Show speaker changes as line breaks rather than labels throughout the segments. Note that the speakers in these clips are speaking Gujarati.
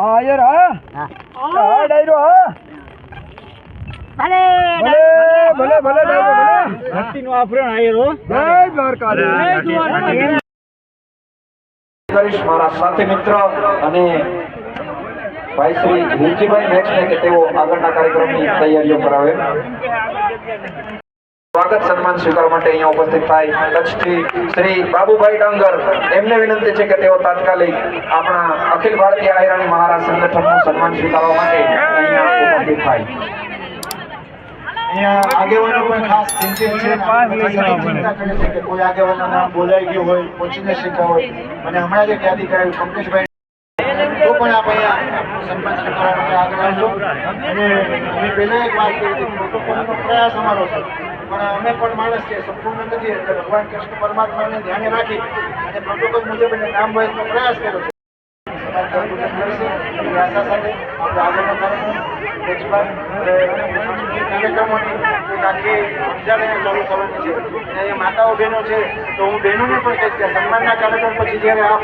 હા યાર હા હા ડાયરો હા
ભલે
ભલે ભલે ડાયરો ભલે
ધરતી નો આભરણ આયરો
જય દ્વારકાધીશ
કરીશ મારા સાથી મિત્ર અને ભાઈ શ્રી વિરજીભાઈ મેક્ષને કે તેઓ આગળના કાર્યક્રમની તૈયારીઓ કરાવે. સ્વાગત સન્માન સ્વીકાર માટે અહીંયા ઉપસ્થિત થાય કચ્છથી શ્રી બાબુભાઈ ડાંગર, એમને વિનંતી છે કે તેઓ તાત્કાલિક આપણા અખિલ ભારતીય આયરાણી મહારાજ સંગઠનનું સન્માન સ્વીકારવા માટે અહીંયા ઉપસ્થિત થાય. અહીંયા આગેવાનો પણ ખાસ ચિંતિત છે કે કોઈ આગેવાનનું નામ બોલાઈ ગયું હોય, પહોંચીને શીખ્યા હોય, અને હમણાં જે યાદી કરાવી પંકજભાઈ તો પણ આપ અહીંયા સન્માન સ્વીકારવા માટે આગળ આવજો. અને મેં પહેલા એક વાત કરી હતી, પ્રોટોકોલનો પ્રયાસ અમારો છે, પણ અમે પણ માણસ છે, સંપૂર્ણ નથી, એટલે ભગવાન કૃષ્ણ પરમાત્માને ધ્યાને રાખી અને પ્રોટોકોલ મુજબ એને નામ વાઇઝનો પ્રયાસ કર્યો છે. આશા સાથે આપણે આગળનો કાર્યક્રમોની આખી ચાલુ થવાની છે. અને અહીંયા માતાઓ બહેનો છે, તો હું બહેનોને પણ કહીશ કે સન્માનના કાર્યક્રમ પછી જ્યારે આપ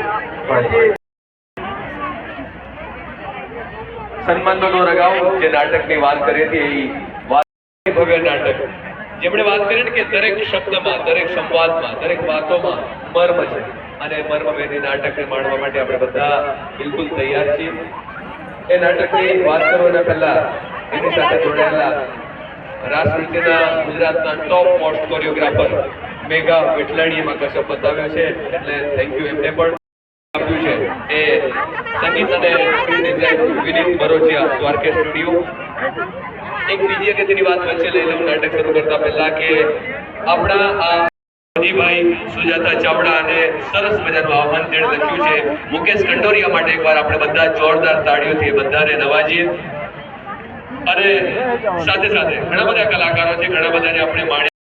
સન્માનનો દોર અગાઉ જે નાટકની વાત કરી હતી એ વાત ભવ્ય નાટક જેમણે વાત કરી ને કે દરેક શબ્દમાં, દરેક સંવાદમાં, દરેક વાતોમાં મર્મ છે, અને મર્મભેદી નાટકને માણવા માટે આપણે બધા બિલકુલ તૈયાર છીએ. એ નાટકની વાત કરવાના પહેલા એની સાથે જોડાયેલા રાસ નૃત્યના ગુજરાતના ટોપ મોસ્ટ કોરિયોગ્રાફર મેઘા વેટલાણીએ માં કસબ બતાવ્યો છે, એટલે થેન્ક યુ. એમને પણ આપ્યું છે એ સંગીત અને સ્ક્રીન ડિઝાઇન વિનીત બરોચિયા, દ્વારકા સ્ટુડિયો. એક બીજી અગત્યની વાત વચ્ચે લઈ લઉં નાટક શરૂ કરતા પહેલા કે આપણા આ ભાઈ સુજાતા ચાવડા અને સરસ મજાનું આહ્વાન તેણે લખ્યું છે મુકેશ કંડોરિયા માટે એકવાર આપણે બધા જોરદાર તાળીઓથી બધાને નવાજીએ. અને સાથે સાથે ઘણા બધા કલાકારો છે, ઘણા બધાને આપણે માણી